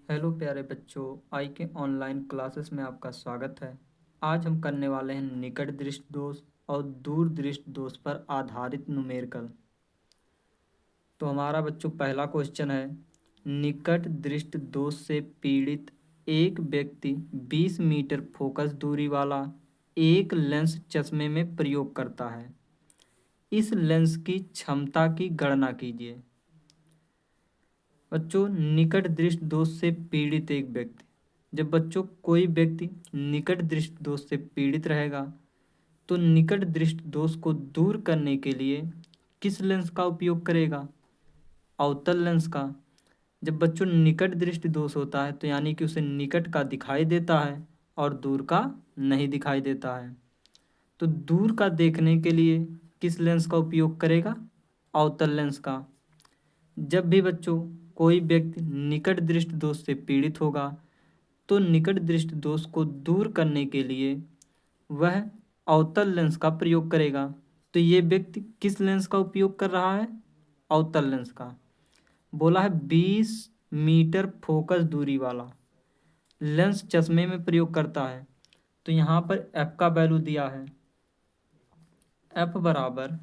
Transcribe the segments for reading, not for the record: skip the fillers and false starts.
Hello प्यारे बच्चों, आई के ऑनलाइन क्लासेस में आपका स्वागत है। आज हम करने वाले हैं निकट दृष्टि दोष और दूर दृष्टि दोष पर आधारित न्यूमेरिकल। तो हमारा बच्चों पहला क्वेश्चन है, निकट दृष्टि दोष से पीड़ित एक व्यक्ति 20 मीटर फोकस दूरी वाला एक लेंस चश्मे में प्रयोग करता है। इस लेंस की क्षमता की गणना कीजिए। बच्चों, निकट दृष्टि दोष से पीड़ित एक व्यक्ति, जब बच्चों कोई व्यक्ति निकट दृष्टि दोष से पीड़ित रहेगा तो निकट दृष्टि दोष को दूर करने के लिए किस लेंस का उपयोग करेगा? अवतल लेंस का। जब बच्चों निकट दृष्टि दोष होता है तो यानी कि उसे निकट का दिखाई देता है और दूर का नहीं दिखाई देता है। तो दूर का देखने के लिए किस लेंस का उपयोग करेगा? अवतल लेंस का। जब भी बच्चों कोई व्यक्ति निकट दृष्टि दोष से पीड़ित होगा तो निकट दृष्टि दोष को दूर करने के लिए वह अवतल लेंस का प्रयोग करेगा। तो ये व्यक्ति किस लेंस का उपयोग कर रहा है? अवतल लेंस का। बोला है 20 मीटर फोकस दूरी वाला लेंस चश्मे में प्रयोग करता है। तो यहाँ पर एफ का वैल्यू दिया है, एफ बराबर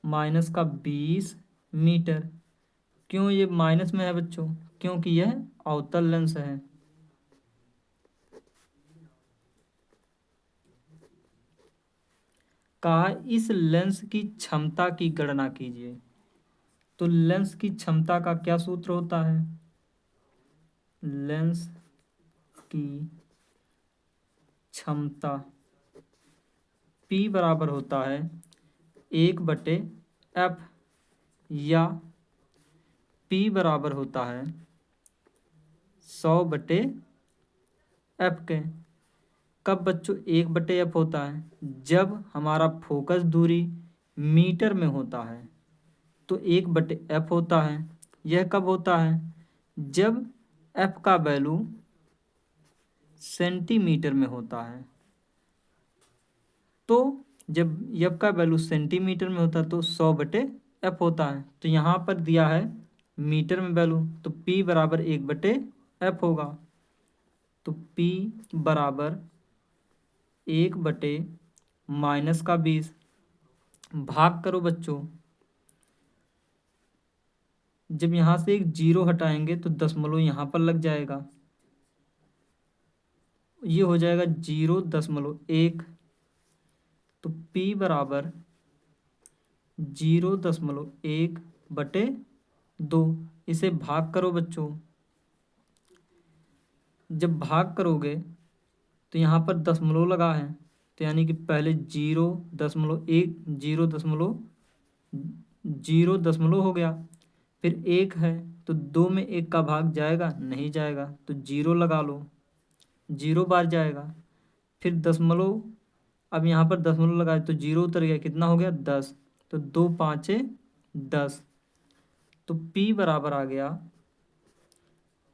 -20 मीटर। क्यों ये माइनस में है बच्चों? क्योंकि यह अवतल लेंस है। कहा इस लेंस की क्षमता की गणना कीजिए। तो लेंस की क्षमता का क्या सूत्र होता है? लेंस की क्षमता P बराबर होता है 1/F, या P बराबर होता है 100/F के। कब बच्चों 1/F होता है? जब हमारा फोकस दूरी मीटर में होता है तो 1/F होता है। यह कब होता है? जब F का वैल्यू सेंटीमीटर में होता है। तो जब F का वैल्यू सेंटीमीटर में होता है तो 100/F होता है। तो यहाँ पर दिया है मीटर में वैल्यू, तो P बराबर 1/F होगा। तो P बराबर 1/-20 भाग करो बच्चों। जब यहाँ से एक जीरो हटाएंगे तो दशमलव यहाँ पर लग जाएगा, ये हो जाएगा 0.1। तो P बराबर 0.1/2। इसे भाग करो बच्चों। जब भाग करोगे तो यहाँ पर दशमलव लगा है, तो यानी कि पहले 0.1, 0.0 हो गया, फिर 1 है तो 2 में 1 का भाग जाएगा? नहीं जाएगा, तो 0 लगा लो, 0 बार जाएगा। फिर दशमलव, अब यहाँ पर दशमलव लगाए तो 0 उतर गया, कितना हो गया? 10। तो 2 5 10। तो P बराबर आ गया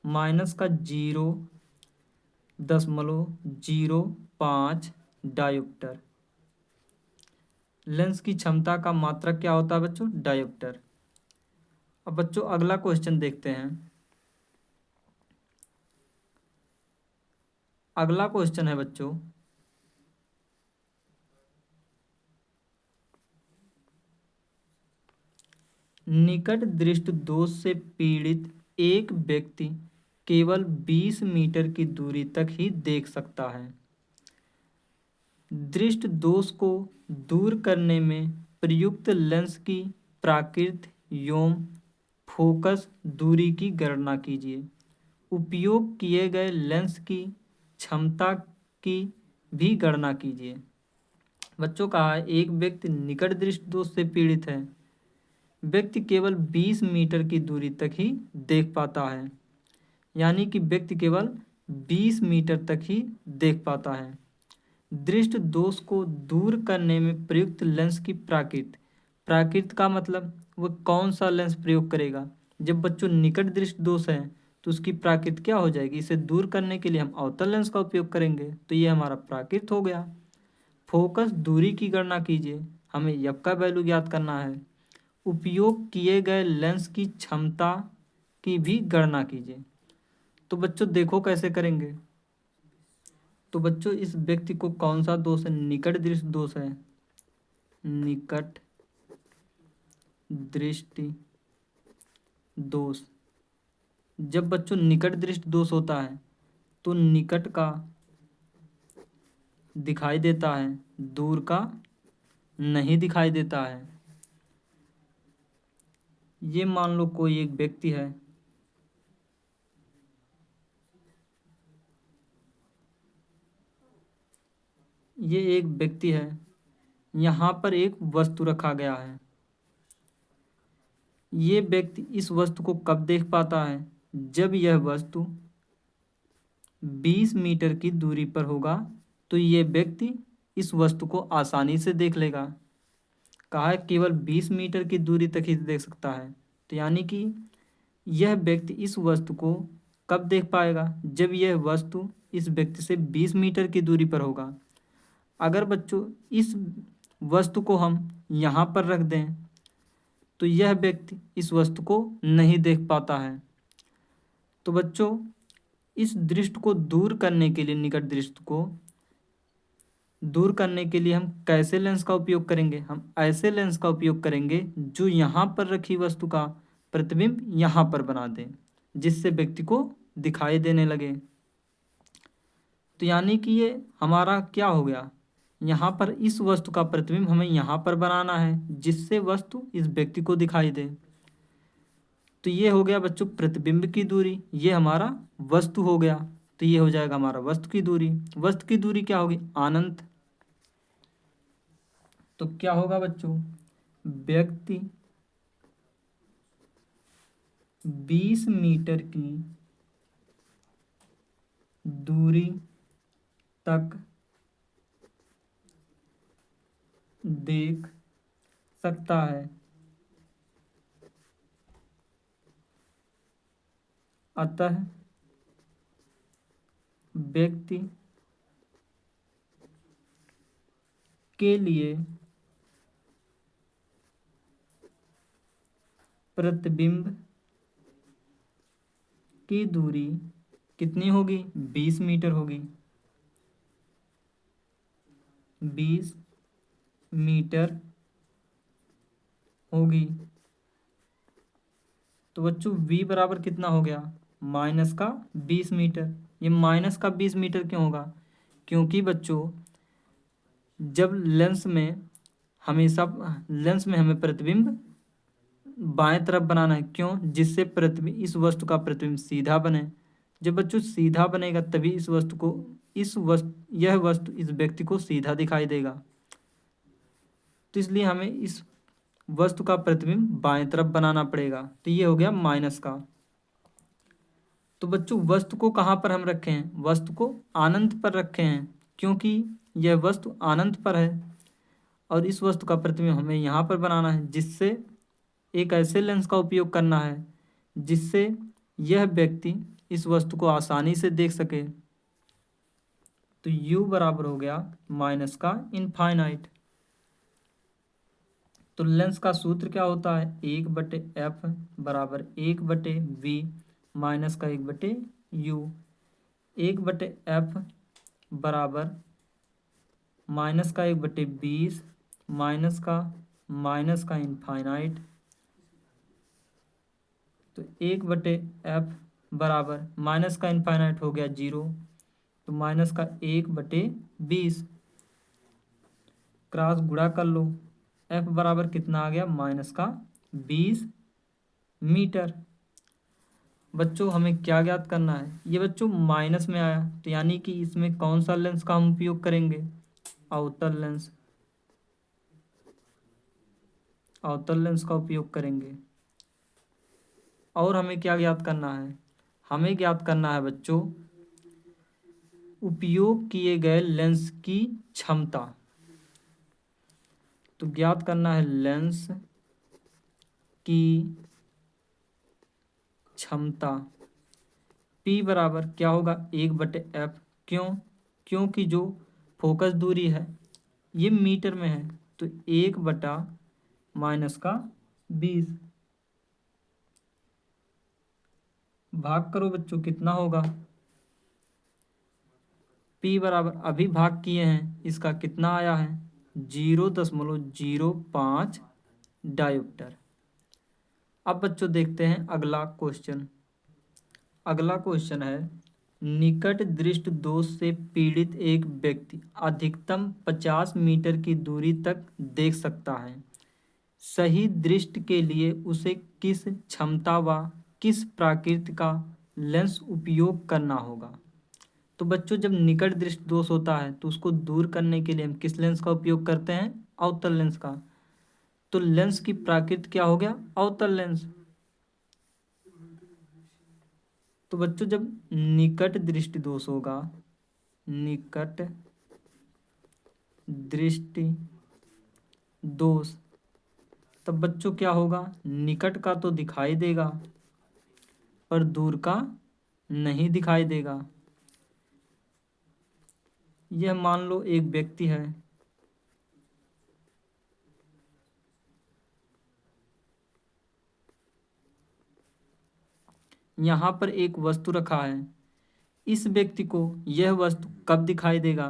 -0.05 डायोप्टर। लेंस की क्षमता का मात्रक क्या होता है बच्चों? डायोप्टर। अब बच्चों अगला क्वेश्चन देखते हैं। अगला क्वेश्चन है बच्चों, निकट दृष्टि दोष से पीड़ित एक व्यक्ति केवल 20 मीटर की दूरी तक ही देख सकता है। दृष्टि दोष को दूर करने में प्रयुक्त लेंस की प्राकृत एवं फोकस दूरी की गणना कीजिए। उपयोग किए गए लेंस की क्षमता की भी गणना कीजिए। बच्चों कहा है एक व्यक्ति निकट दृष्टि दोष से पीड़ित है। व्यक्ति केवल 20 मीटर की दूरी तक ही देख पाता है, यानी कि व्यक्ति केवल 20 मीटर तक ही देख पाता है। दृष्टि दोष को दूर करने में प्रयुक्त लेंस की प्राकृत का मतलब वह कौन सा लेंस प्रयोग करेगा? जब बच्चों निकट दृष्टि दोष है तो उसकी प्राकृत क्या हो जाएगी? इसे दूर करने के लिए हम अवतल लेंस का उपयोग करेंगे, तो ये हमारा प्राकृत हो गया। फोकस दूरी की गणना कीजिए, हमें एफ का वैल्यू ज्ञात करना है। उपयोग किए गए लेंस की क्षमता की भी गणना कीजिए। तो बच्चों देखो कैसे करेंगे। तो बच्चों इस व्यक्ति को कौन सा दोष है? निकट दृष्टि दोष है। निकट दृष्टि दोष। जब बच्चों निकट दृष्टि दोष होता है तो निकट का दिखाई देता है, दूर का नहीं दिखाई देता है। ये मान लो कोई एक व्यक्ति है, ये एक व्यक्ति है, यहाँ पर एक वस्तु रखा गया है। ये व्यक्ति इस वस्तु को कब देख पाता है? जब यह वस्तु 20 मीटर की दूरी पर होगा तो ये व्यक्ति इस वस्तु को आसानी से देख लेगा। कहा है केवल 20 मीटर की दूरी तक ही देख सकता है। तो यानी कि यह व्यक्ति इस वस्तु को कब देख पाएगा? जब यह वस्तु इस व्यक्ति से 20 मीटर की दूरी पर होगा। अगर बच्चों इस वस्तु को हम यहाँ पर रख दें तो यह व्यक्ति इस वस्तु को नहीं देख पाता है। तो बच्चों इस दृष्टि को दूर करने के लिए, निकट दृष्टि को दूर करने के लिए हम कैसे लेंस का उपयोग करेंगे? हम ऐसे लेंस का उपयोग करेंगे जो यहाँ पर रखी वस्तु का प्रतिबिंब यहाँ पर बना दें, जिससे व्यक्ति को दिखाई देने लगे। तो यानी कि ये हमारा क्या हो गया? यहाँ पर इस वस्तु का प्रतिबिंब हमें यहाँ पर बनाना है, जिससे वस्तु इस व्यक्ति को दिखाई दे। तो ये हो गया बच्चों प्रतिबिंब की दूरी, ये हमारा वस्तु हो गया। तो ये हो जाएगा हमारा वस्तु की दूरी। वस्तु की दूरी क्या होगी? अनंत। तो क्या होगा बच्चों? व्यक्ति 20 मीटर की दूरी तक देख सकता है, अतः व्यक्ति के लिए प्रतिबिंब की दूरी कितनी होगी? 20 मीटर होगी। 20 मीटर होगी। तो बच्चों v बराबर कितना हो गया? माइनस का 20 मीटर। ये माइनस का 20 मीटर क्यों होगा? क्योंकि बच्चों जब लेंस में हमें प्रतिबिंब बाएं तरफ बनाना है। क्यों? जिससे प्रतिबिंब, इस वस्तु का प्रतिबिंब सीधा बने। जब बच्चों सीधा बनेगा तभी यह वस्तु इस व्यक्ति को सीधा दिखाई देगा। तो इसलिए हमें इस वस्तु का प्रतिबिंब बाएं तरफ बनाना पड़ेगा। तो ये हो गया माइनस का। तो बच्चों वस्तु को कहाँ पर हम रखे हैं? वस्तु को अनंत पर रखे हैं, क्योंकि यह वस्तु अनंत पर है और इस वस्तु का प्रतिबिंब हमें यहाँ पर बनाना है, जिससे एक ऐसे लेंस का उपयोग करना है जिससे यह व्यक्ति इस वस्तु को आसानी से देख सके। तो u बराबर हो गया माइनस का इनफाइनाइट। तो लेंस का सूत्र क्या होता है? 1/f बराबर 1/v माइनस का 1/u। 1/f बराबर माइनस का 1/20 माइनस का इनफाइनाइट। तो 1/f बराबर माइनस का इनफाइनाइट हो गया 0, तो माइनस का 1/20 क्रॉस गुणा कर लो। f बराबर कितना आ गया? माइनस का 20 मीटर। बच्चों हमें क्या ज्ञात करना है? ये बच्चों माइनस में आया, तो यानी कि इसमें कौन सा लेंस का हम उपयोग करेंगे? अवतल लेंस। अवतल लेंस का उपयोग करेंगे। और हमें क्या ज्ञात करना है? हमें ज्ञात करना है बच्चों उपयोग किए गए लेंस की क्षमता। तो ज्ञात करना है लेंस की क्षमता। P बराबर क्या होगा? 1/f। क्यों? क्योंकि जो फोकस दूरी है ये मीटर में है, तो 1/-20 भाग करो बच्चों, कितना होगा? P बराबर अभी भाग किए हैं, इसका कितना आया है? 0.05 डायोप्टर। अब बच्चों देखते हैं अगला क्वेश्चन। अगला क्वेश्चन है, निकट दृष्टि दोष से पीड़ित एक व्यक्ति अधिकतम 50 मीटर की दूरी तक देख सकता है। सही दृष्टि के लिए उसे किस क्षमता व किस प्रकृति का लेंस उपयोग करना होगा? तो बच्चों जब निकट दृष्टि दोष होता है तो उसको दूर करने के लिए हम किस लेंस का उपयोग करते हैं? अवतल लेंस का। तो लेंस की प्रकृति क्या हो गया? अवतल लेंस। तो बच्चों जब निकट दृष्टि दोष होगा, निकट दृष्टि दोष, तब बच्चों क्या होगा? निकट का तो दिखाई देगा पर दूर का नहीं दिखाई देगा। यह मान लो एक व्यक्ति है, यहाँ पर एक वस्तु रखा है। इस व्यक्ति को यह वस्तु कब दिखाई देगा?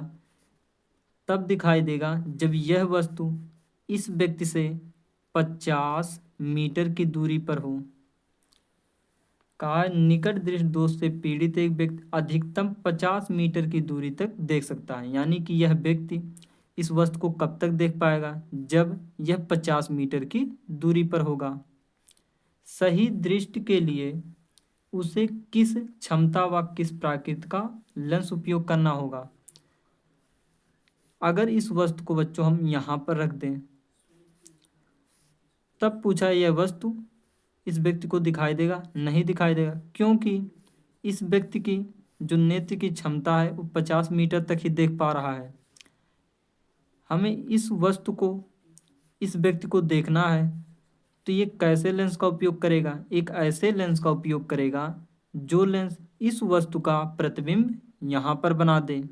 तब दिखाई देगा जब यह वस्तु इस व्यक्ति से 50 मीटर की दूरी पर हो। कहा है निकट दृष्टि दोष से पीड़ित एक व्यक्ति अधिकतम 50 मीटर की दूरी तक देख सकता है। यानी कि यह व्यक्ति इस वस्तु को कब तक देख पाएगा? जब यह 50 मीटर की दूरी पर होगा। सही दृष्टि के लिए उसे किस क्षमता व किस प्रकृति का लेंस उपयोग करना होगा? अगर इस वस्तु को बच्चों हम यहाँ पर रख दें, तब पूछा यह वस्तु इस व्यक्ति को दिखाई देगा? नहीं दिखाई देगा, क्योंकि इस व्यक्ति की जो नेत्र की क्षमता है वो 50 मीटर तक ही देख पा रहा है। हमें इस वस्तु को, इस व्यक्ति को देखना है तो ये कैसे लेंस का उपयोग करेगा? एक ऐसे लेंस का उपयोग करेगा जो लेंस इस वस्तु का प्रतिबिंब यहाँ पर बना दे।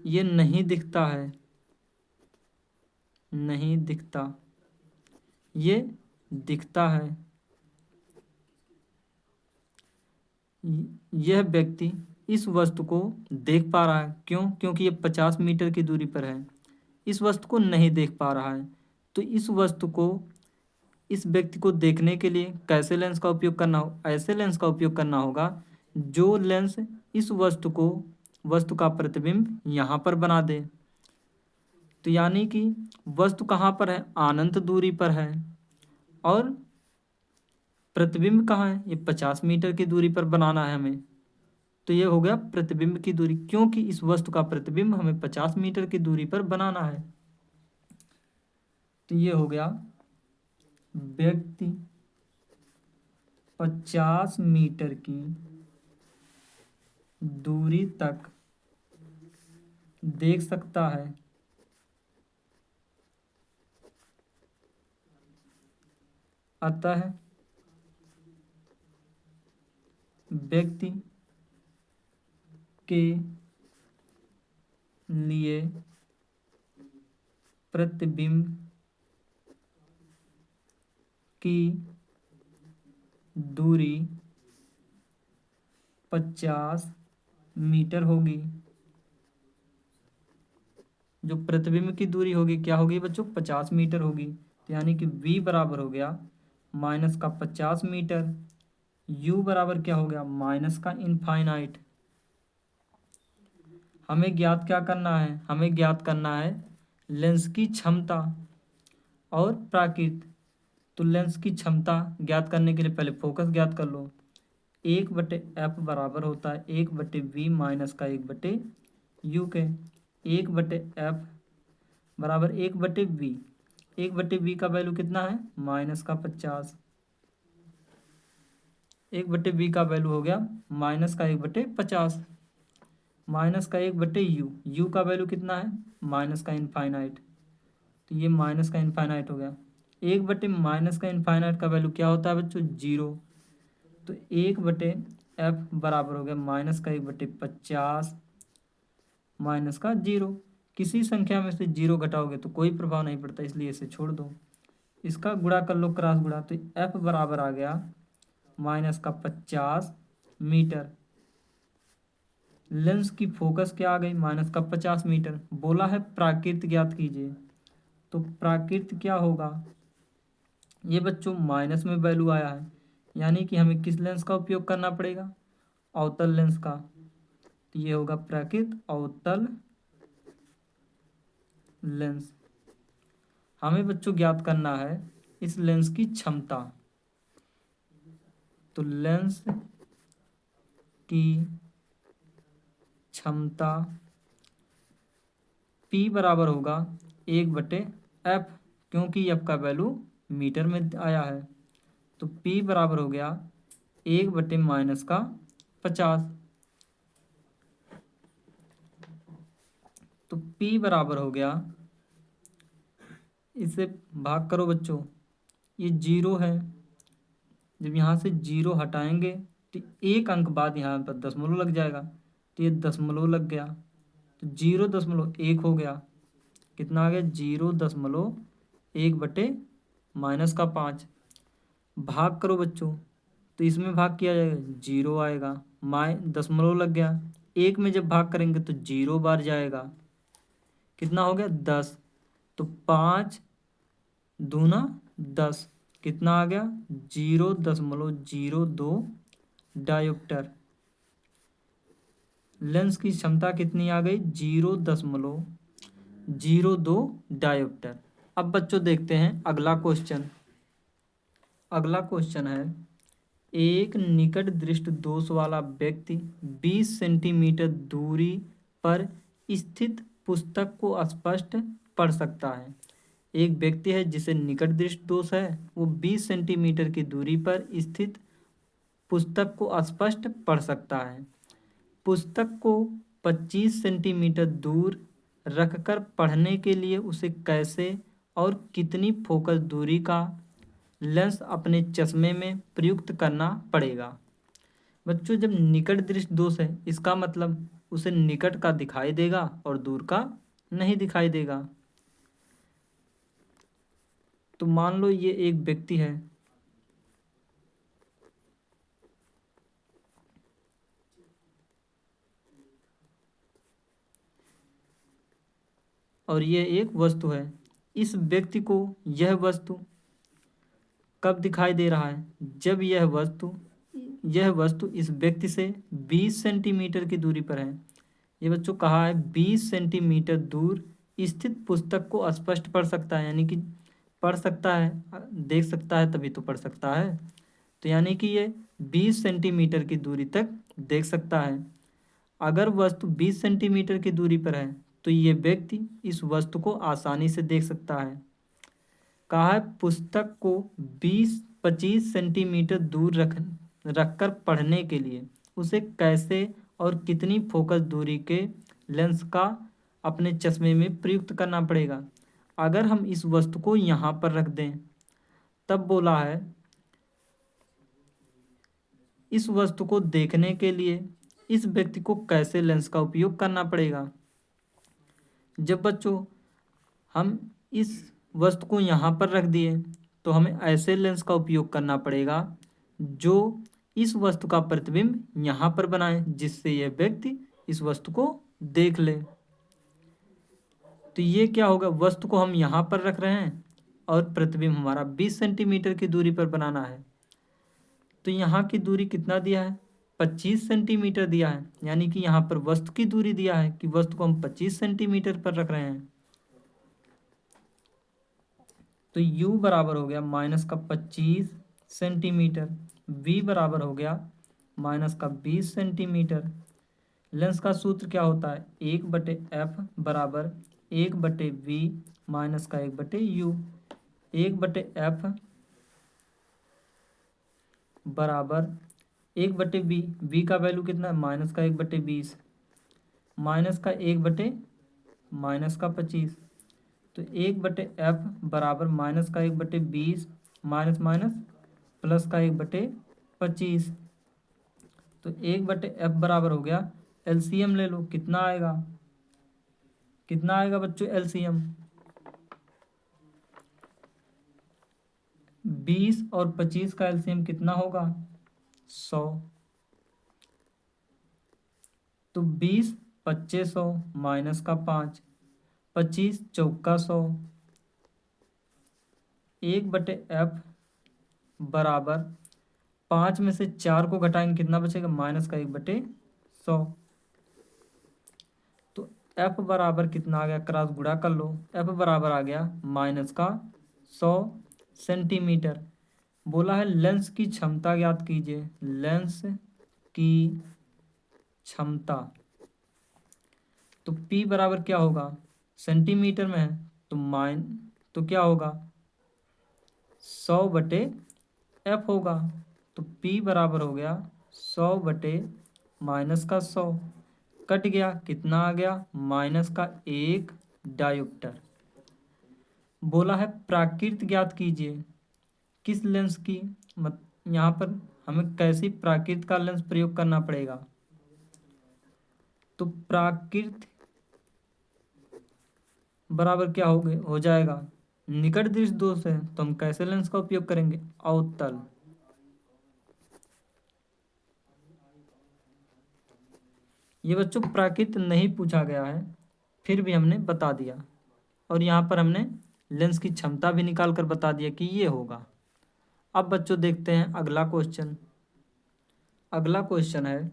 ये नहीं दिखता है, नहीं दिखता, ये दिखता है। यह व्यक्ति इस वस्तु को देख पा रहा है, क्यों? क्योंकि ये 50 मीटर की दूरी पर है। इस वस्तु को नहीं देख पा रहा है, तो इस वस्तु को, इस व्यक्ति को देखने के लिए कैसे लेंस का उपयोग करना हो? ऐसे लेंस का उपयोग करना होगा जो लेंस इस वस्तु को, वस्तु का प्रतिबिंब यहाँ पर बना दे। तो यानी कि वस्तु कहाँ पर है? अनंत दूरी पर है और प्रतिबिंब कहाँ है? ये 50 मीटर की दूरी पर बनाना है हमें। तो ये हो गया प्रतिबिंब की दूरी, क्योंकि इस वस्तु का प्रतिबिंब हमें 50 मीटर की दूरी पर बनाना है। तो ये हो गया व्यक्ति 50 मीटर की दूरी तक देख सकता है। अतः व्यक्ति के लिए प्रतिबिंब की दूरी 50 मीटर होगी। जो प्रतिबिंब की दूरी होगी क्या होगी बच्चों? 50 मीटर होगी। तो यानी कि v बराबर हो गया माइनस का 50 मीटर, u बराबर क्या हो गया? माइनस का इनफाइनाइट। हमें ज्ञात क्या करना है? हमें ज्ञात करना है लेंस की क्षमता और प्रकृति। तो लेंस की क्षमता ज्ञात करने के लिए पहले फोकस ज्ञात कर लो। 1/f बराबर होता है 1/v माइनस का 1/u के। 1/f बराबर 1/v। 1/v का वैल्यू कितना है? माइनस का 50। 1/v का वैल्यू हो गया माइनस का 1/50, माइनस का 1/u। u का वैल्यू कितना है? माइनस का इनफाइनाइट। तो ये माइनस का इनफाइनाइट हो गया। 1/माइनस का इनफाइनाइट का वैल्यू क्या होता है बच्चों? 0। तो 1/f बराबर हो गया माइनस का 1/50 माइनस का 0। किसी संख्या में से 0 घटाओगे तो कोई प्रभाव नहीं पड़ता, इसलिए इसे छोड़ दो। इसका गुणा कर लो, क्रॉस गुणा, तो एफ बराबर आ गया -50 मीटर। लेंस की फोकस क्या आ गई -50 मीटर। बोला है प्राकृत ज्ञात कीजिए, तो प्राकृत क्या होगा, ये बच्चों माइनस में वैल्यू आया है, यानी कि हमें किस लेंस का उपयोग करना पड़ेगा, अवतल लेंस का। तो ये होगा प्राकृत अवतल लेंस। हमें बच्चों ज्ञात करना है इस लेंस की क्षमता। तो लेंस की क्षमता P बराबर होगा 1/f, क्योंकि f का वैल्यू मीटर में आया है। तो P बराबर हो गया 1/-50। तो P बराबर हो गया, इसे भाग करो बच्चों, ये 0 है, जब यहाँ से 0 हटाएंगे तो एक अंक बाद यहाँ पर दशमलव लग जाएगा, तो ये दशमलव लग गया, तो 0.1 हो गया। कितना आ गया, 0.1/-5। भाग करो बच्चों, तो इसमें भाग किया जाएगा 0 आएगा, दशमलव लग गया, एक में जब भाग करेंगे तो 0 बार जाएगा, कितना हो गया 10। तो 5×10 कितना आ गया 0.02 डायोप्टर। लेंस की क्षमता कितनी आ गई 0.02 डायोप्टर। अब बच्चों देखते हैं अगला क्वेश्चन। अगला क्वेश्चन है, एक निकट दृष्टि दोष वाला व्यक्ति 20 सेंटीमीटर दूरी पर स्थित पुस्तक को स्पष्ट पढ़ सकता है। एक व्यक्ति है जिसे निकट दृष्टि दोष है, वो 20 सेंटीमीटर की दूरी पर स्थित पुस्तक को स्पष्ट पढ़ सकता है। पुस्तक को 25 सेंटीमीटर दूर रखकर पढ़ने के लिए उसे कैसे और कितनी फोकस दूरी का लेंस अपने चश्मे में प्रयुक्त करना पड़ेगा। बच्चों जब निकट दृष्टि दोष है, इसका मतलब उसे निकट का दिखाई देगा और दूर का नहीं दिखाई देगा। तो मान लो ये एक व्यक्ति है, और ये एक वस्तु है। इस व्यक्ति को यह वस्तु कब दिखाई दे रहा है, जब यह वस्तु इस व्यक्ति से 20 सेंटीमीटर की दूरी पर है। ये बच्चों कहा है 20 सेंटीमीटर दूर स्थित पुस्तक को स्पष्ट पढ़ सकता है, यानी कि पढ़ सकता है, देख सकता है तभी तो पढ़ सकता है। तो यानी कि ये 20 सेंटीमीटर की दूरी तक देख सकता है। अगर वस्तु 20 सेंटीमीटर की दूरी पर है तो ये व्यक्ति इस वस्तु को आसानी से देख सकता है। कहा है पुस्तक को 20-25 सेंटीमीटर दूर रखकर पढ़ने के लिए उसे कैसे और कितनी फोकस दूरी के लेंस का अपने चश्मे में प्रयुक्त करना पड़ेगा। अगर हम इस वस्तु को यहाँ पर रख दें, तब बोला है इस वस्तु को देखने के लिए इस व्यक्ति को कैसे लेंस का उपयोग करना पड़ेगा। जब बच्चों हम इस वस्तु को यहाँ पर रख दिए तो हमें ऐसे लेंस का उपयोग करना पड़ेगा जो इस वस्तु का प्रतिबिंब यहाँ पर बनाए, जिससे यह व्यक्ति इस वस्तु को देख ले। तो ये क्या होगा, वस्तु को हम यहाँ पर रख रहे हैं और प्रतिबिंब हमारा 20 सेंटीमीटर की दूरी पर बनाना है। तो यहाँ की दूरी कितना दिया है 25 सेंटीमीटर दिया है, यानी कि यहाँ पर वस्तु की दूरी दिया है कि वस्तु को हम 25 सेंटीमीटर पर रख रहे हैं। तो u बराबर हो गया -25 सेंटीमीटर, v बराबर हो गया -20 सेंटीमीटर। लेंस का सूत्र क्या होता है 1/f बराबर 1/v -1/u। 1/f बराबर 1/v, v का वैल्यू कितना है -1/20 -1/25। तो 1/f बराबर -1/20 माइनस माइनस +1/25। तो 1/f बराबर हो गया, एलसीएम ले लो, कितना आएगा बच्चों एलसीएम। 20 और 25 का एलसीएम कितना होगा? 100। तो 20 पच्चे 100 माइनस का 5, 25 चौका 100, 1/f बराबर 5 में से 4 को घटाएंगे कितना बचेगा? माइनस का 1/100। तो f बराबर कितना आ गया? क्रॉस गुणा कर लो। f बराबर आ गया माइनस का 100 सेंटीमीटर। बोला है लेंस की क्षमता ज्ञात कीजिए। लेंस की क्षमता, तो p बराबर क्या होगा? सेंटीमीटर में है तो क्या होगा? 100/f होगा। तो p बराबर हो गया 100 माइनस का 100, कट गया, कितना आ गया? माइनस का 1 डायोप्टर। बोला है प्राकृत ज्ञात कीजिए। किस लेंस की यहाँ पर हमें कैसी प्राकृत का लेंस प्रयोग करना पड़ेगा? तो प्राकृत बराबर क्या हो जाएगा? निकट दृष्टि दोष है तो हम कैसे लेंस का उपयोग करेंगे? अवतल। ये बच्चों प्राकृत नहीं पूछा गया है, फिर भी हमने बता दिया। और यहाँ पर हमने लेंस की क्षमता भी निकाल कर बता दिया कि ये होगा। अब बच्चों देखते हैं अगला क्वेश्चन। अगला क्वेश्चन है,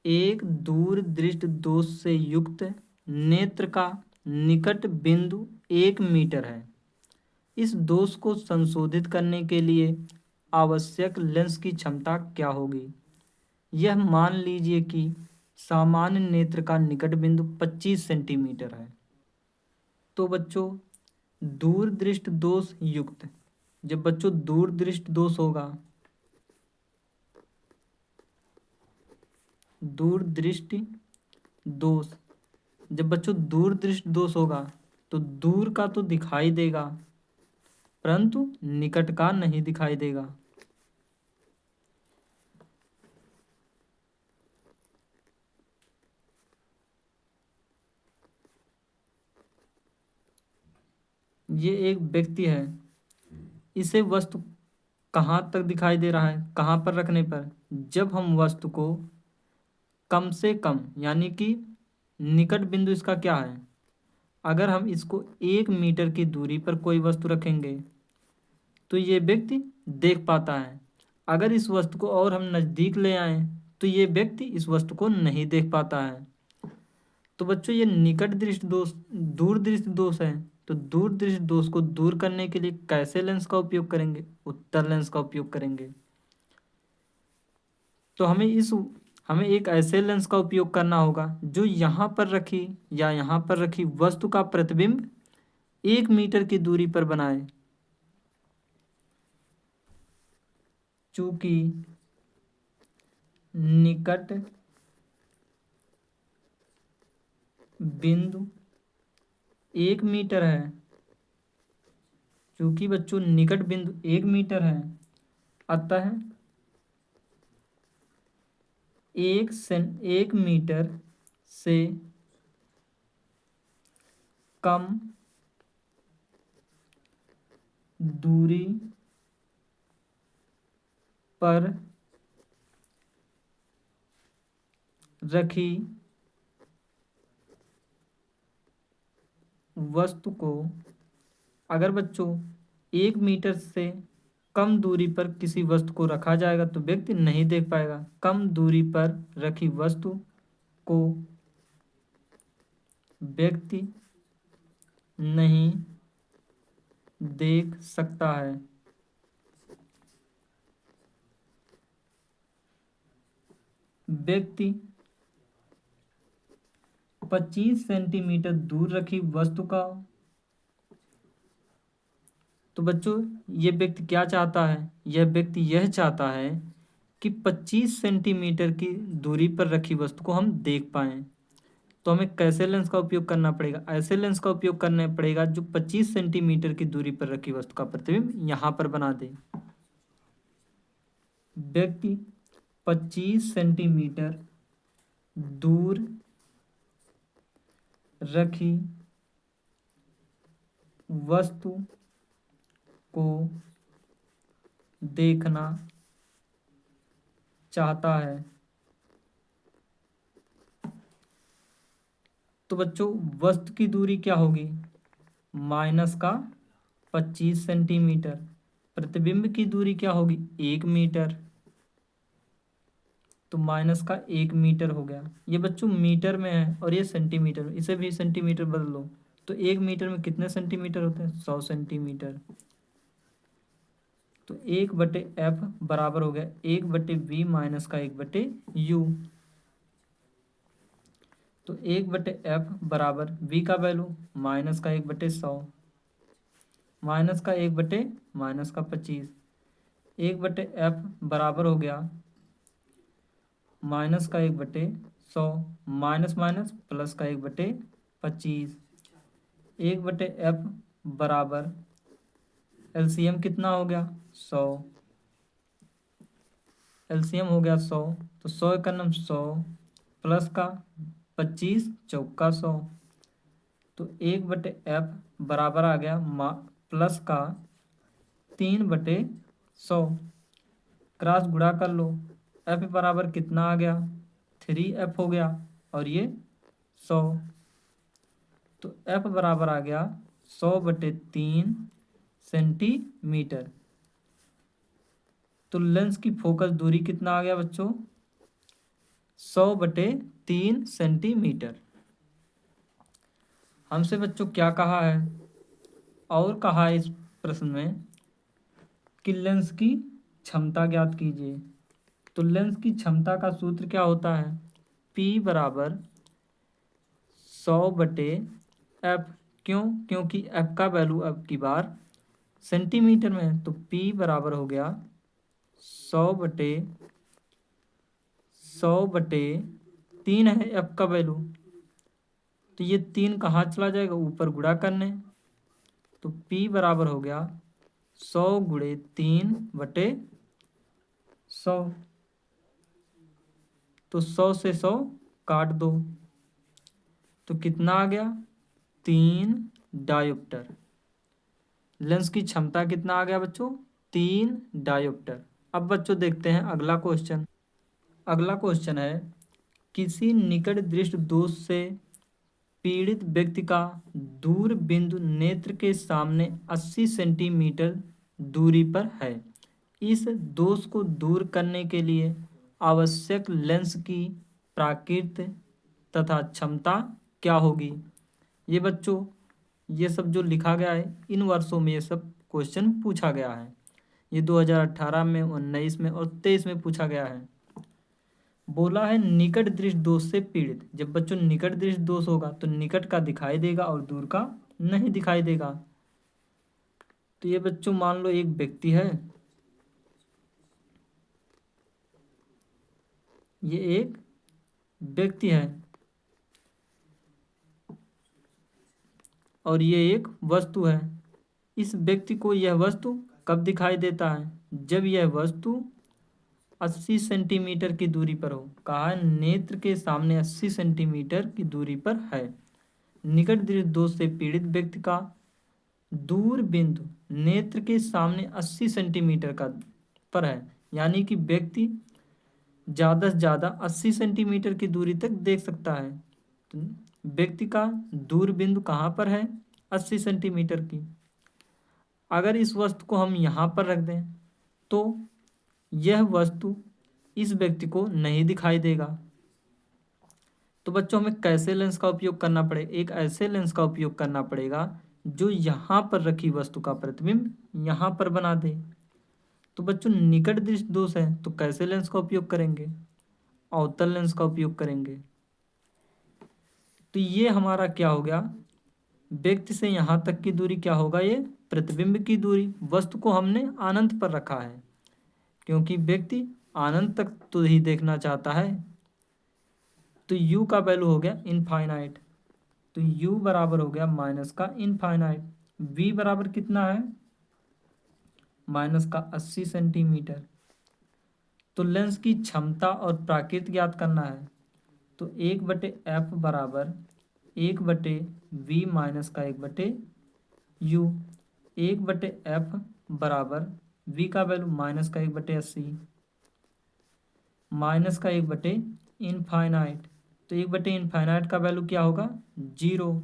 एक दूर दृष्टि दोष से युक्त नेत्र का निकट बिंदु 1 मीटर है। इस दोष को संशोधित करने के लिए आवश्यक लेंस की क्षमता क्या होगी? यह मान लीजिए कि सामान्य नेत्र का निकट बिंदु 25 सेंटीमीटर है। तो बच्चों दूर दृष्टि दोष युक्त, जब बच्चों दूर दृष्टि दोष होगा, दूर दृष्टि दोष, जब बच्चों दूर दृष्टि दोष होगा तो दूर का तो दिखाई देगा परंतु निकट का नहीं दिखाई देगा। ये एक व्यक्ति है, इसे वस्तु कहाँ तक दिखाई दे रहा है? कहाँ पर रखने पर? जब हम वस्तु को कम से कम, यानी कि निकट बिंदु इसका क्या है, अगर हम इसको 1 मीटर की दूरी पर कोई वस्तु रखेंगे तो ये व्यक्ति देख पाता है। अगर इस वस्तु को और हम नज़दीक ले आएं तो ये व्यक्ति इस वस्तु को नहीं देख पाता है। तो बच्चों ये निकट दृष्टि दोष, दूर दृष्टि दोष है। तो दूर दृष्टि दोष को दूर करने के लिए कैसे लेंस का उपयोग करेंगे? उत्तल लेंस का उपयोग करेंगे। तो हमें एक ऐसे लेंस का उपयोग करना होगा जो यहाँ पर रखी या यहाँ पर रखी वस्तु का प्रतिबिंब 1 मीटर की दूरी पर बनाए। चूंकि निकट बिंदु 1 मीटर है, चूंकि बच्चों निकट बिंदु 1 मीटर है, अतः 1 मीटर से कम दूरी पर रखी वस्तु को, अगर बच्चों 1 मीटर से कम दूरी पर किसी वस्तु को रखा जाएगा तो व्यक्ति नहीं देख पाएगा। कम दूरी पर रखी वस्तु को व्यक्ति नहीं देख सकता है। व्यक्ति 25 सेंटीमीटर दूर रखी वस्तु का, तो बच्चों ये व्यक्ति क्या चाहता है? यह व्यक्ति यह चाहता है कि 25 सेंटीमीटर की दूरी पर रखी वस्तु को हम देख पाएं। तो हमें कैसे लेंस का उपयोग करना पड़ेगा? ऐसे लेंस का उपयोग करना पड़ेगा जो 25 सेंटीमीटर की दूरी पर रखी वस्तु का प्रतिबिंब यहाँ पर बना दे। व्यक्ति 25 सेंटीमीटर दूर रखी वस्तु को देखना चाहता है। तो बच्चों वस्तु की दूरी क्या होगी? माइनस का 25 सेंटीमीटर। प्रतिबिंब की दूरी क्या होगी? 1 मीटर। तो माइनस का 1 मीटर हो गया। ये बच्चों मीटर में है और ये सेंटीमीटर में, इसे भी सेंटीमीटर बदल लो। तो 1 मीटर में कितने सेंटीमीटर होते हैं? 100 सेंटीमीटर। तो 1/F बराबर हो गया 1/V माइनस का 1/U। तो 1/F बराबर V का वैल्यू माइनस का 1/100 माइनस का 1 माइनस का 25। 1/F बराबर हो गया माइनस का 1/100 माइनस माइनस प्लस का 1/25। 1/F बराबर एलसीएम कितना हो गया? 100। एलसीएम हो गया 100। तो 100 का नम 100 प्लस का 25 चौका 100। तो 1/F बराबर आ गया प्लस का 3/100। क्रॉस गुणा कर लो। F बराबर कितना आ गया? 3F हो गया और ये 100। तो F बराबर आ गया 100/3 सेंटीमीटर। तो लेंस की फोकस दूरी कितना आ गया बच्चों? 100/3 सेंटीमीटर। हमसे बच्चों क्या कहा है? और कहा है इस प्रश्न में कि लेंस की क्षमता ज्ञात कीजिए। तो लेंस की क्षमता का सूत्र क्या होता है? P बराबर 100/F। क्यों? क्योंकि F का वैल्यू अब की बार सेंटीमीटर में है। तो P बराबर हो गया 100/3 है F का वैल्यू। तो ये 3 कहाँ चला जाएगा? ऊपर गुणा करने। तो P बराबर हो गया 100 गुणे 3/100। तो 100 से 100 काट दो तो कितना आ गया? 3 डायोप्टर। लेंस की क्षमता कितना आ गया बच्चों? 3 डायोप्टर। अब बच्चों देखते हैं अगला क्वेश्चन। अगला क्वेश्चन है किसी निकट दृष्टि दोष से पीड़ित व्यक्ति का दूर बिंदु नेत्र के सामने 80 सेंटीमीटर दूरी पर है। इस दोष को दूर करने के लिए आवश्यक लेंस की प्राकृत तथा क्षमता क्या होगी? ये बच्चों ये सब जो लिखा गया है इन वर्षों में ये सब क्वेश्चन पूछा गया है। ये 2018 में, 19 में और 23 में पूछा गया है। बोला है निकट दृष्टि दोष से पीड़ित। जब बच्चों निकट दृष्टि दोष होगा तो निकट का दिखाई देगा और दूर का नहीं दिखाई देगा। तो ये बच्चों मान लो एक व्यक्ति है, ये एक व्यक्ति है और ये एक वस्तु है। इस व्यक्ति को यह वस्तु कब दिखाई देता है? जब यह वस्तु 80 सेंटीमीटर की दूरी पर हो। कहा है नेत्र के सामने 80 सेंटीमीटर की दूरी पर है। निकट दृष्टि दोष से पीड़ित व्यक्ति का दूर बिंदु नेत्र के सामने 80 सेंटीमीटर का पर है, यानी कि व्यक्ति ज़्यादा से ज़्यादा 80 सेंटीमीटर की दूरी तक देख सकता है। तो व्यक्ति का दूर बिंदु कहाँ पर है? 80 सेंटीमीटर की। अगर इस वस्तु को हम यहाँ पर रख दें तो यह वस्तु इस व्यक्ति को नहीं दिखाई देगा। तो बच्चों हमें कैसे लेंस का उपयोग करना पड़ेगा? एक ऐसे लेंस का उपयोग करना पड़ेगा जो यहाँ पर रखी वस्तु का प्रतिबिंब यहाँ पर बना दे। तो बच्चों निकट दृष्टि दोष है तो कैसे लेंस का उपयोग करेंगे? अवतल लेंस का उपयोग करेंगे। तो ये हमारा क्या हो गया? व्यक्ति से यहाँ तक की दूरी क्या होगा? ये प्रतिबिंब की दूरी। वस्तु को हमने अनंत पर रखा है क्योंकि व्यक्ति अनंत तक तो ही देखना चाहता है। तो u का वैल्यू हो गया इनफाइनाइट। तो u बराबर हो गया माइनस का इनफाइनाइट। v बराबर कितना है? माइनस का 80 सेंटीमीटर। तो लेंस की क्षमता और प्राकृत ज्ञात करना है। तो 1/F बराबर 1/V माइनस का 1/U। 1/F बराबर v का वैल्यू -1/80, -1/इनफाइनाइट, तो 1/इनफाइनाइट का वैल्यू क्या होगा? 0।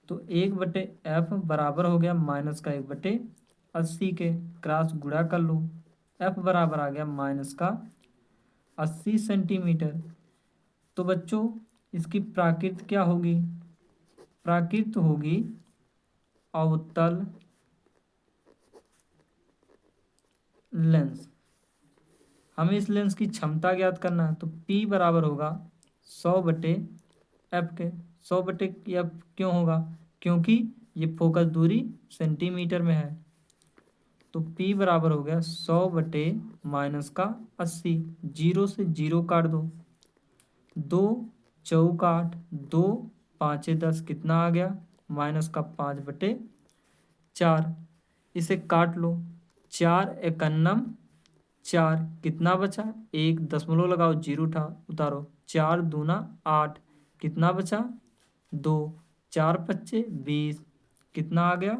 तो 1/f बराबर हो गया -1/80 के, क्रॉस गुणा कर लो, f बराबर आ गया -80 सेंटीमीटर। तो बच्चों इसकी प्राकृत क्या होगी? प्राकृत होगी अवतल लेंस। हमें इस लेंस की क्षमता ज्ञात करना है, तो P बराबर होगा 100/f के। 100/f क्यों होगा? क्योंकि ये फोकस दूरी सेंटीमीटर में है। तो P बराबर हो गया 100/-80, 0 से 0 काट दो, 2 चौक 8, 2 5 10, कितना आ गया? -5/4। इसे काट लो, 4 एकान्नम 4, कितना बचा? 1 दशमलव लगाओ, 0 उतारो, 4 दूना 8, कितना बचा? 2, 4 पच्चे 20, कितना आ गया?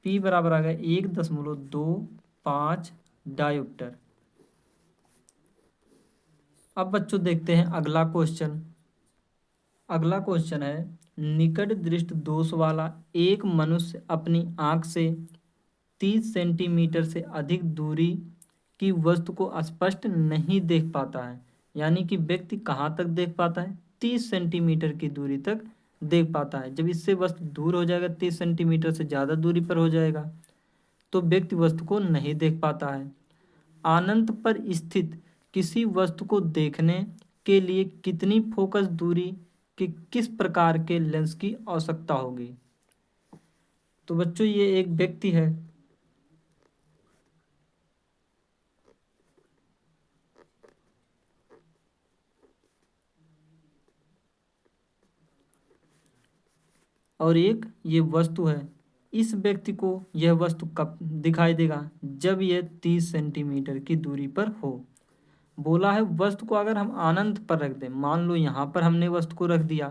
P बराबर आ गया 1.25 डायोप्टर। अब बच्चों देखते हैं अगला क्वेश्चन। अगला क्वेश्चन है, निकट दृष्टि दोष वाला एक मनुष्य अपनी आंख से 30 सेंटीमीटर से अधिक दूरी की वस्तु को स्पष्ट नहीं देख पाता है। यानी कि व्यक्ति कहाँ तक देख पाता है? 30 सेंटीमीटर की दूरी तक देख पाता है। जब इससे वस्तु दूर हो जाएगा, 30 सेंटीमीटर से ज़्यादा दूरी पर हो जाएगा, तो व्यक्ति वस्तु को नहीं देख पाता है। अनंत पर स्थित किसी वस्तु को देखने के लिए कितनी फोकस दूरी के किस प्रकार के लेंस की आवश्यकता होगी? तो बच्चों ये एक व्यक्ति है, और एक ये वस्तु है। इस व्यक्ति को यह वस्तु कब दिखाई देगा? जब यह 30 सेंटीमीटर की दूरी पर हो। बोला है वस्तु को अगर हम अनंत पर रख दें, मान लो यहाँ पर हमने वस्तु को रख दिया,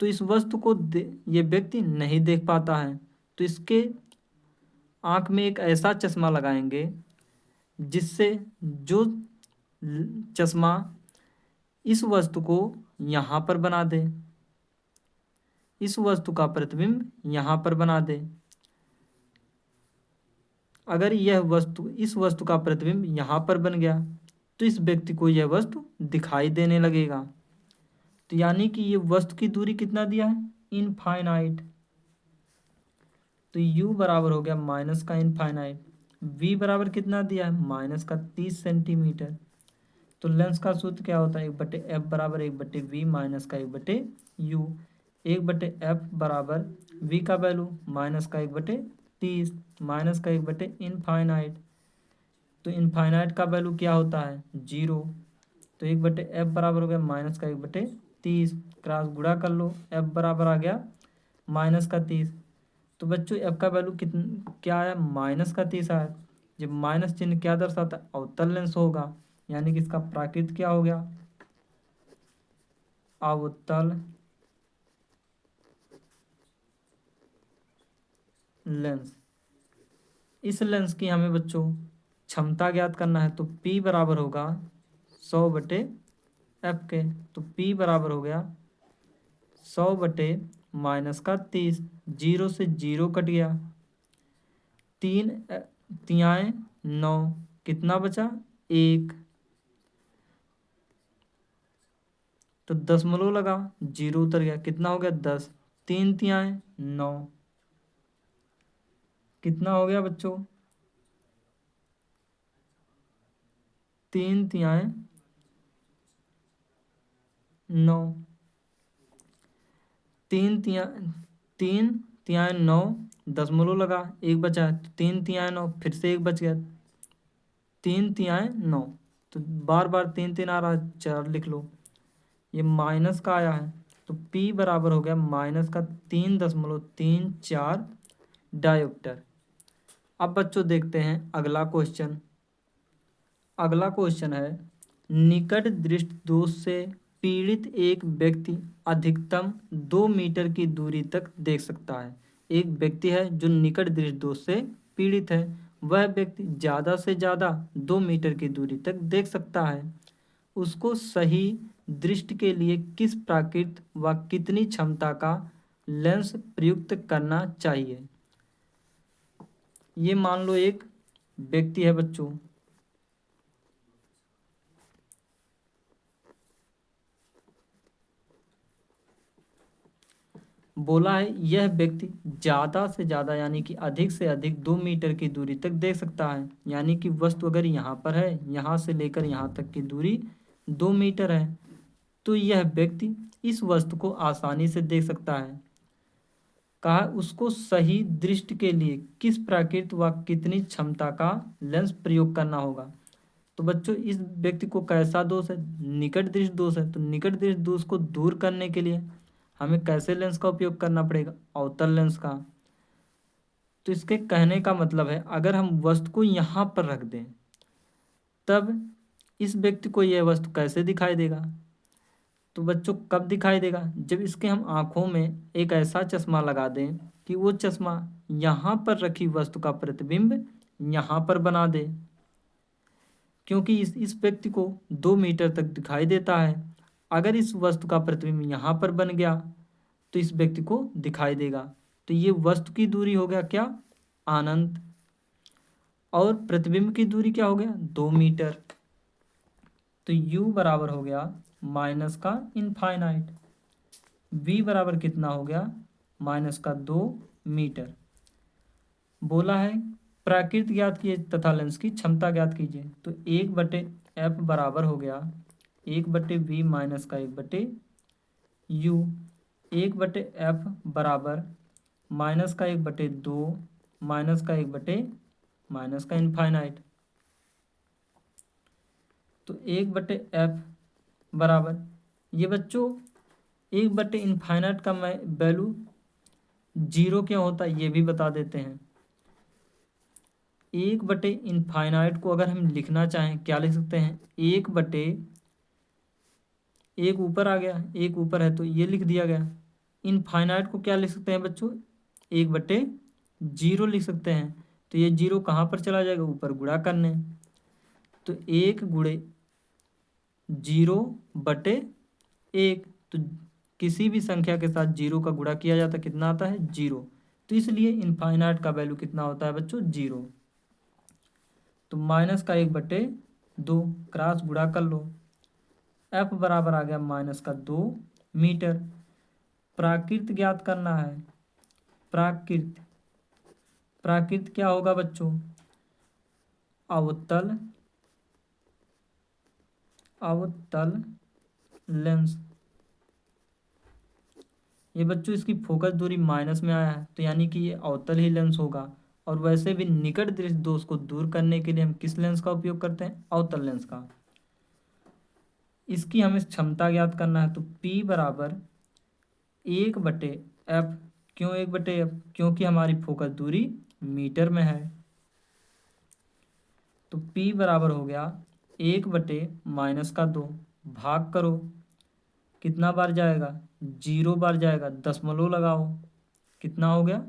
तो इस वस्तु को ये व्यक्ति नहीं देख पाता है। तो इसके आँख में एक ऐसा चश्मा लगाएंगे जिससे जो चश्मा इस वस्तु को यहाँ पर बना दे, इस वस्तु का प्रतिबिंब यहाँ पर बना दे। अगर यह वस्तु, इस वस्तु का प्रतिबिंब यहाँ पर बन गया, तो इस व्यक्ति को यह वस्तु दिखाई देने लगेगा। तो यानी कि ये वस्तु की दूरी कितना दिया है? इनफाइनाइट। तो u बराबर हो गया -इनफाइनाइट। v बराबर कितना दिया है? -30 सेंटीमीटर। तो लेंस का सूत्र क्या होता है? 1/f बराबर 1/v -1/u। 1/f बराबर v का वैल्यू -1/30 -1/इनफाइनाइट। तो इनफाइनाइट का वैल्यू क्या होता है? 0। तो 1/f बराबर हो गया -1/30, क्रॉस गुणा कर लो, f बराबर आ गया -30। तो बच्चों f का वैल्यू क्या आया? -30 आया। जब माइनस चिन्ह क्या दर्शाता है? अवतल लेंस होगा। यानी कि इसका प्राकृत क्या हो गया? अवतल लेंस। इस लेंस की हमें बच्चों क्षमता ज्ञात करना है, तो P बराबर होगा 100/f के। तो P बराबर हो गया 100/-30, 0 से 0 कट गया, 3 तियाएँ 9, कितना बचा? 1। तो दशमलव लगा, 0 उतर गया, कितना हो गया? 10। 3 तियाएँ 9, कितना हो गया बच्चों? 3 तियाएँ 9, 3 तियाएँ 9, दशमलव लगा, 1 बचा, 3 तियाएँ 9, फिर से 1 बच गया, 3 तियाएँ 9। तो बार बार 3 3 आ रहा है, 4 लिख लो। ये माइनस का आया है, तो P बराबर हो गया -3.34 डायोप्टर। अब बच्चों देखते हैं अगला क्वेश्चन। अगला क्वेश्चन है, निकट दृष्टि दोष से पीड़ित एक व्यक्ति अधिकतम 2 मीटर की दूरी तक देख सकता है। एक व्यक्ति है जो निकट दृष्टि दोष से पीड़ित है। वह व्यक्ति ज़्यादा से ज़्यादा 2 मीटर की दूरी तक देख सकता है। उसको सही दृष्टि के लिए किस प्राकृत व कितनी क्षमता का लेंस प्रयुक्त करना चाहिए। ये मान लो एक व्यक्ति है बच्चों, बोला है यह व्यक्ति ज़्यादा से ज़्यादा यानी कि अधिक से अधिक 2 मीटर की दूरी तक देख सकता है। यानी कि वस्तु अगर यहाँ पर है, यहाँ से लेकर यहाँ तक की दूरी 2 मीटर है, तो यह व्यक्ति इस वस्तु को आसानी से देख सकता है। कहा उसको सही दृष्टि के लिए किस प्राकृत व कितनी क्षमता का लेंस प्रयोग करना होगा। तो बच्चों इस व्यक्ति को कैसा दोष है, निकट दृष्टि दोष है। तो निकट दृष्टि दोष को दूर करने के लिए हमें कैसे लेंस का उपयोग करना पड़ेगा, अवतल लेंस का। तो इसके कहने का मतलब है अगर हम वस्तु को यहाँ पर रख दें तब इस व्यक्ति को यह वस्तु कैसे दिखाई देगा। तो बच्चों कब दिखाई देगा, जब इसके हम आँखों में एक ऐसा चश्मा लगा दें कि वो चश्मा यहाँ पर रखी वस्तु का प्रतिबिंब यहाँ पर बना दे। क्योंकि इस व्यक्ति को 2 मीटर तक दिखाई देता है। अगर इस वस्तु का प्रतिबिंब यहाँ पर बन गया तो इस व्यक्ति को दिखाई देगा। तो ये वस्तु की दूरी हो गया क्या, अनंत, और प्रतिबिंब की दूरी क्या हो गया, 2 मीटर। तो u बराबर हो गया माइनस का इनफाइनाइट, v बराबर कितना हो गया, माइनस का 2 मीटर। बोला है प्राकृत ज्ञात कीजिए तथा लेंस की क्षमता ज्ञात कीजिए। तो 1/f बराबर हो गया 1/v माइनस का 1/u। 1/f बराबर माइनस का 1/2 माइनस का 1 माइनस का इनफाइनाइट। तो 1/f बराबर, ये बच्चों 1/इनफाइनाइट का मैं वैल्यू 0 क्यों होता है ये भी बता देते हैं। 1/इनफाइनाइट को अगर हम लिखना चाहें क्या लिख सकते हैं, 1 ऊपर आ गया, 1 ऊपर है तो ये लिख दिया गया। इनफाइनाइट को क्या लिख सकते हैं बच्चों, 1/0 लिख सकते हैं। तो ये 0 कहाँ पर चला जाएगा, ऊपर गुणा करने। तो 1 गुणे 0/1, तो किसी भी संख्या के साथ 0 का गुणा किया जाता है कितना आता है, 0। तो इसलिए इनफाइनाइट का वैल्यू कितना होता है बच्चों, 0। तो माइनस का 1/2 क्रॉस गुणा कर लो, f बराबर आ गया माइनस का 2 मीटर। प्राकृत ज्ञात करना है, प्राकृत, प्राकृत क्या होगा बच्चों, अवतल, अवतल लेंस। ये बच्चों इसकी फोकस दूरी माइनस में आया है तो यानी कि ये अवतल ही लेंस होगा। और वैसे भी निकट दृष्टि दोष को दूर करने के लिए हम किस लेंस का उपयोग करते हैं, अवतल लेंस का। इसकी हमें क्षमता ज्ञात करना है। तो P बराबर 1/f, क्यों 1/f, क्योंकि हमारी फोकस दूरी मीटर में है। तो P बराबर हो गया 1/माइनस का 2, भाग करो, कितना बार जाएगा, 0 बार जाएगा, दशमलव लगाओ, कितना हो गया,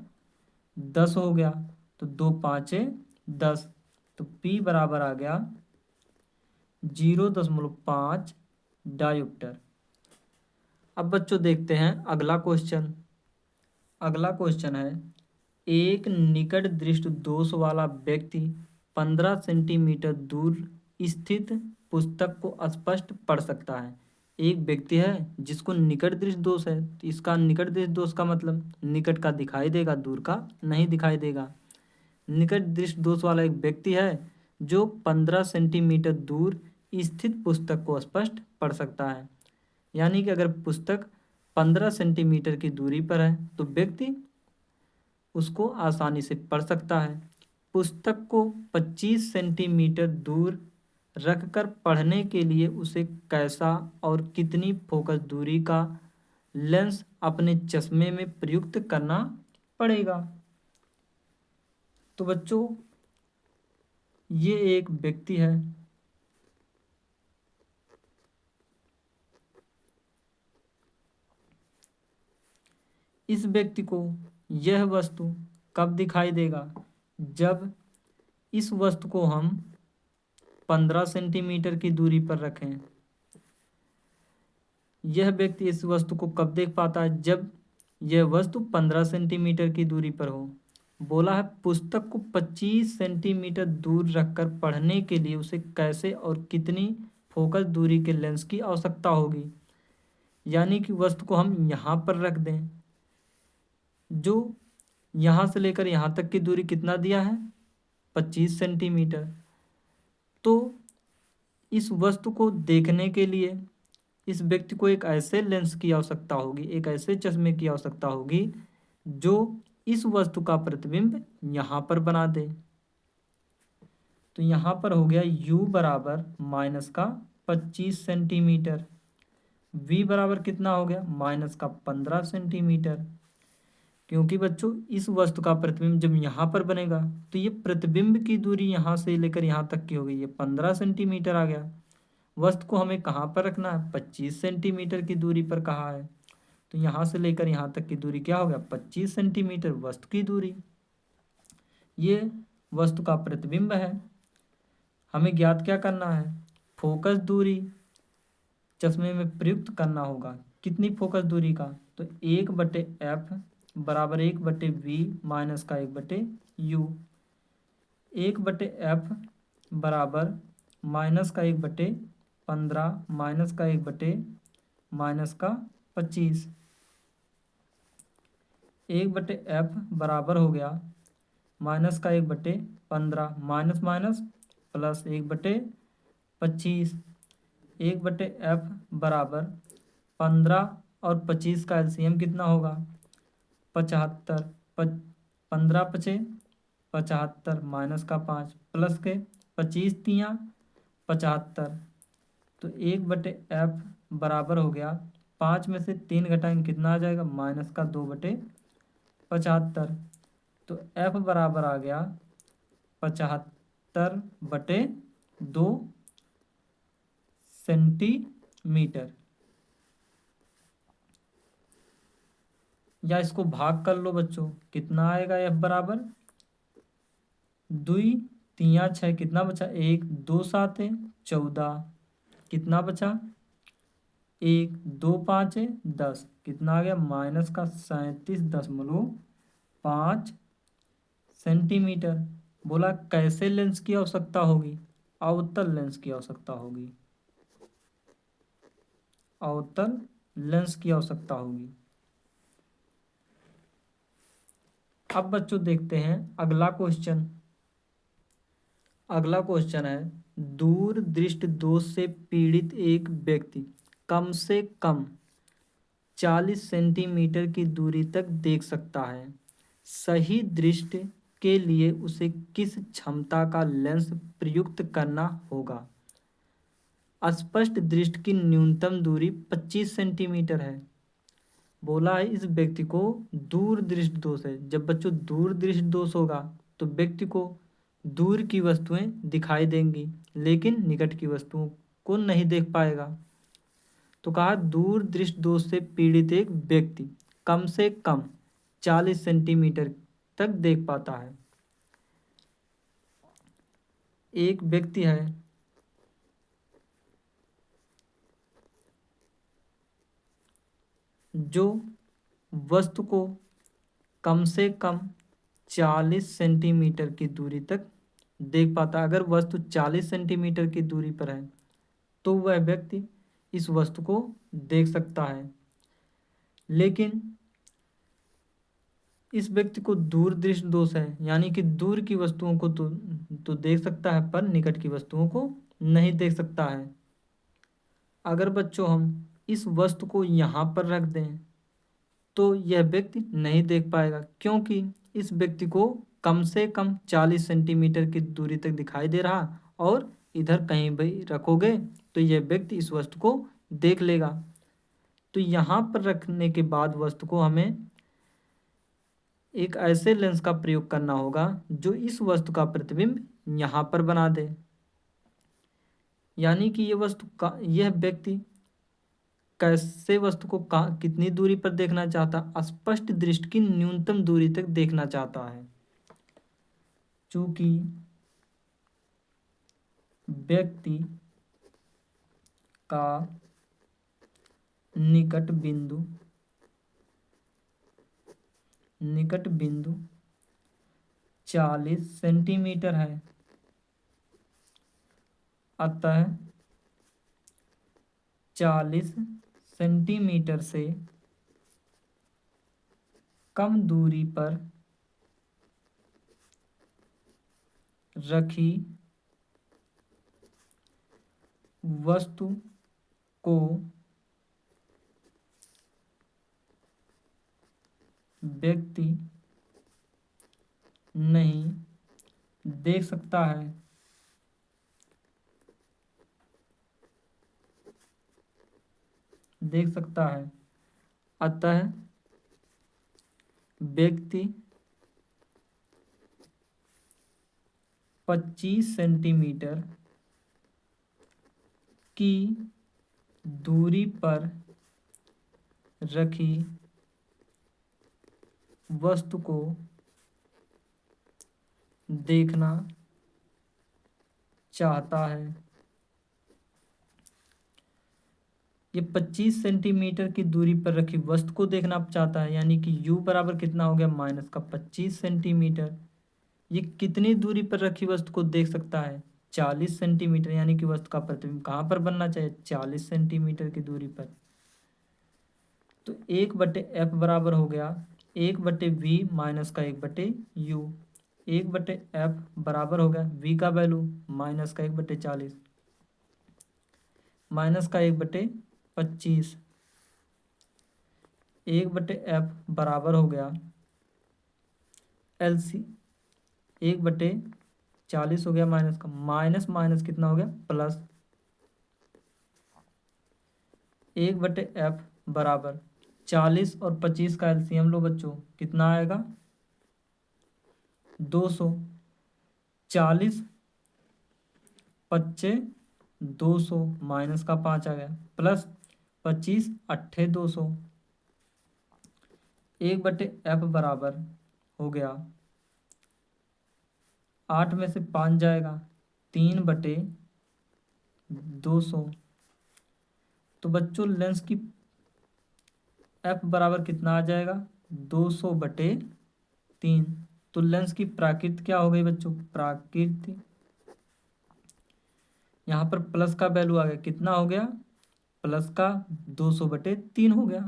10 हो गया। तो 2 5 10, तो P बराबर आ गया 0.5 डायोप्टर। अब बच्चों देखते हैं अगला क्वेश्चन। अगला क्वेश्चन है, एक निकट दृष्टि दोष वाला व्यक्ति 15 सेंटीमीटर दूर स्थित पुस्तक को स्पष्ट पढ़ सकता है। एक व्यक्ति है जिसको निकट दृष्टि दोष है, तो इसका निकट दृष्टि दोष का मतलब निकट का दिखाई देगा, दूर का नहीं दिखाई देगा। निकट दृष्टि दोष वाला एक व्यक्ति है जो 15 सेंटीमीटर दूर स्थित पुस्तक को स्पष्ट पढ़ सकता है। यानी कि अगर पुस्तक 15 सेंटीमीटर की दूरी पर है तो व्यक्ति उसको आसानी से पढ़ सकता है। पुस्तक को 25 सेंटीमीटर दूर रखकर पढ़ने के लिए उसे कैसा और कितनी फोकस दूरी का लेंस अपने चश्मे में प्रयुक्त करना पड़ेगा। तो बच्चों ये एक व्यक्ति है, इस व्यक्ति को यह वस्तु कब दिखाई देगा? जब इस वस्तु को हम 15 सेंटीमीटर की दूरी पर रखें। यह व्यक्ति इस वस्तु को कब देख पाता है? जब यह वस्तु 15 सेंटीमीटर की दूरी पर हो। बोला है पुस्तक को 25 सेंटीमीटर दूर रखकर पढ़ने के लिए उसे कैसे और कितनी फोकस दूरी के लेंस की आवश्यकता होगी। यानी कि वस्तु को हम यहाँ पर रख दें, जो यहाँ से लेकर यहाँ तक की दूरी कितना दिया है? 25 सेंटीमीटर। तो इस वस्तु को देखने के लिए इस व्यक्ति को एक ऐसे लेंस की आवश्यकता होगी, एक ऐसे चश्मे की आवश्यकता होगी जो इस वस्तु का प्रतिबिंब यहाँ पर बना दे। तो यहाँ पर हो गया u बराबर माइनस का 25 सेंटीमीटर, v बराबर कितना हो गया? माइनस का 15 सेंटीमीटर। क्योंकि बच्चों इस वस्तु का प्रतिबिंब जब यहाँ पर बनेगा तो ये प्रतिबिंब की दूरी यहाँ से लेकर यहाँ तक की हो गई, ये 15 सेंटीमीटर आ गया। वस्तु को हमें कहाँ पर रखना है? 25 सेंटीमीटर की दूरी पर कहा है। तो यहाँ से लेकर यहाँ तक की दूरी क्या हो गया? 25 सेंटीमीटर वस्तु की दूरी। ये वस्तु का प्रतिबिंब है। हमें ज्ञात क्या करना है? फोकस दूरी चश्मे में प्रयुक्त करना होगा। कितनी फोकस दूरी का? तो 1/f बराबर 1/v माइनस का 1/u। 1/f बराबर माइनस का 1/15 माइनस का 1/माइनस का 25। 1/f बराबर हो गया माइनस का 1/15 माइनस माइनस प्लस 1/25। 1/f बराबर 15 और 25 का एलसीएम कितना होगा? 75। 15 पचे 75 माइनस का 5 प्लस के 25 तियाँ 75। तो 1/f बराबर हो गया 5 में से 3 घटाएंगे कितना आ जाएगा? माइनस का 2/75। तो f बराबर आ गया 75/2 सेंटीमीटर। या इसको भाग कर लो बच्चों, कितना आएगा? f बराबर 2 तियाँ 6 कितना बचा? 1 2 7 14 कितना बचा? 1 2 5 10 कितना आ गया? माइनस का 37.5 सेंटीमीटर। बोला कैसे लेंस की आवश्यकता होगी? अवतल लेंस की आवश्यकता होगी, अवतल लेंस की आवश्यकता होगी। अब बच्चों देखते हैं अगला क्वेश्चन। अगला क्वेश्चन है दूर दृष्टि दोष से पीड़ित एक व्यक्ति कम से कम 40 सेंटीमीटर की दूरी तक देख सकता है। सही दृष्टि के लिए उसे किस क्षमता का लेंस प्रयुक्त करना होगा? स्पष्ट दृष्टि की न्यूनतम दूरी 25 सेंटीमीटर है। बोला है इस व्यक्ति को दूर दृष्टि दोष है। जब बच्चों दूर दृष्टि दोष होगा तो व्यक्ति को दूर की वस्तुएं दिखाई देंगी लेकिन निकट की वस्तुओं को नहीं देख पाएगा। तो कहा दूर दृष्टि दोष से पीड़ित एक व्यक्ति कम से कम 40 सेंटीमीटर तक देख पाता है। एक व्यक्ति है जो वस्तु को कम से कम 40 सेंटीमीटर की दूरी तक देख पाता है। अगर वस्तु 40 सेंटीमीटर की दूरी पर है तो वह व्यक्ति इस वस्तु को देख सकता है। लेकिन इस व्यक्ति को दूर दृष्टि दोष है, यानी कि दूर की वस्तुओं को तो देख सकता है पर निकट की वस्तुओं को नहीं देख सकता है। अगर बच्चों हम इस वस्तु को यहाँ पर रख दें तो यह व्यक्ति नहीं देख पाएगा, क्योंकि इस व्यक्ति को कम से कम 40 सेंटीमीटर की दूरी तक दिखाई दे रहा और इधर कहीं भी रखोगे तो यह व्यक्ति इस वस्तु को देख लेगा। तो यहाँ पर रखने के बाद वस्तु को हमें एक ऐसे लेंस का प्रयोग करना होगा जो इस वस्तु का प्रतिबिंब यहाँ पर बना दे। यानी कि यह व्यक्ति कैसे वस्तु को कहाँ कितनी दूरी पर देखना चाहता, स्पष्ट दृष्टि की न्यूनतम दूरी तक देखना चाहता है। चूंकि व्यक्ति का निकट बिंदु 40 सेंटीमीटर है, अतः 40 सेंटीमीटर से कम दूरी पर रखी वस्तु को व्यक्ति नहीं देख सकता है। अतः व्यक्ति 25 सेंटीमीटर की दूरी पर रखी वस्तु को देखना चाहता है। ये 25 सेंटीमीटर की दूरी पर रखी वस्तु को देखना चाहता है, यानी कि u बराबर कितना हो गया, माइनस का 25 सेंटीमीटर। ये कितनी दूरी पर रखी वस्तु को देख सकता है, 40 सेंटीमीटर, यानी कि वस्तु का प्रतिबिंब कहाँ पर बनना चाहिए, 40 सेंटीमीटर की दूरी पर। तो 1/f बराबर हो गया 1/v माइनस का 1/u। 1/f बराबर हो गया v का वैल्यू माइनस का 1/40 माइनस का 1/25। 1/f बराबर हो गया LC 1/40 हो गया माइनस का, माइनस माइनस कितना हो गया, प्लस। 1/f बराबर 40 और 25 का एलसीएम लो बच्चों, कितना आएगा, 200। 40 पच्चे 200 माइनस का 5 आ गया, प्लस 25 अट्ठे 200। 1/f बराबर हो गया 8 में से 5 जाएगा 3/200। तो बच्चों लेंस की f बराबर कितना आ जाएगा, 200/3। तो लेंस की प्राकृत क्या हो गई बच्चों, प्राकृत यहाँ पर प्लस का वैल्यू आ गया, कितना हो गया, प्लस का 200/3 हो गया।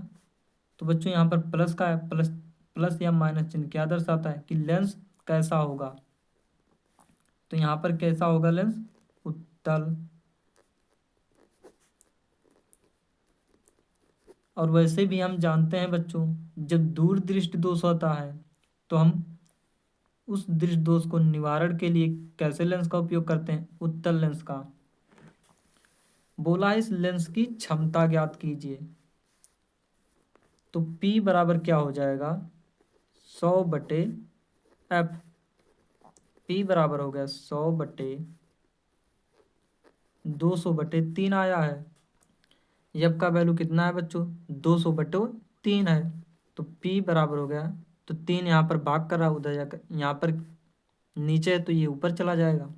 तो बच्चों यहाँ पर प्लस का है, प्लस प्लस या माइनस चिन्ह क्या दर्शाता है कि लेंस कैसा होगा। तो यहाँ पर कैसा होगा लेंस, उत्तल। और वैसे भी हम जानते हैं बच्चों, जब दूर दृष्टि दोष होता है तो हम उस दृष्टि दोष को निवारण के लिए कैसे लेंस का उपयोग करते हैं, उत्तल लेंस का। बोला इस लेंस की क्षमता ज्ञात कीजिए। तो P बराबर क्या हो जाएगा, 100/f। P बराबर हो गया 100/200/3 आया है। f का वैल्यू कितना है बच्चों, 200/3 है। तो P बराबर हो गया, तो 3 यहाँ पर भाग कर रहा है, उधर जाकर यहाँ पर नीचे है तो ये ऊपर चला जाएगा।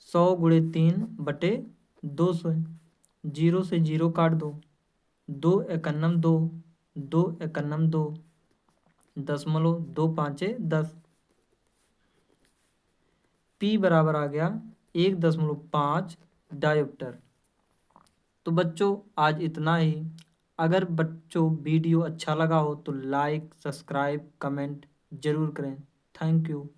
100 × 3/200 है, 0 से 0 काट दो, 2 एकन्नम 2, 2 एकन्नम 2, 0.2 10। P बराबर आ गया 1.5 डायोप्टर। तो बच्चों आज इतना ही। अगर बच्चों वीडियो अच्छा लगा हो तो लाइक, सब्सक्राइब, कमेंट जरूर करें। Thank you.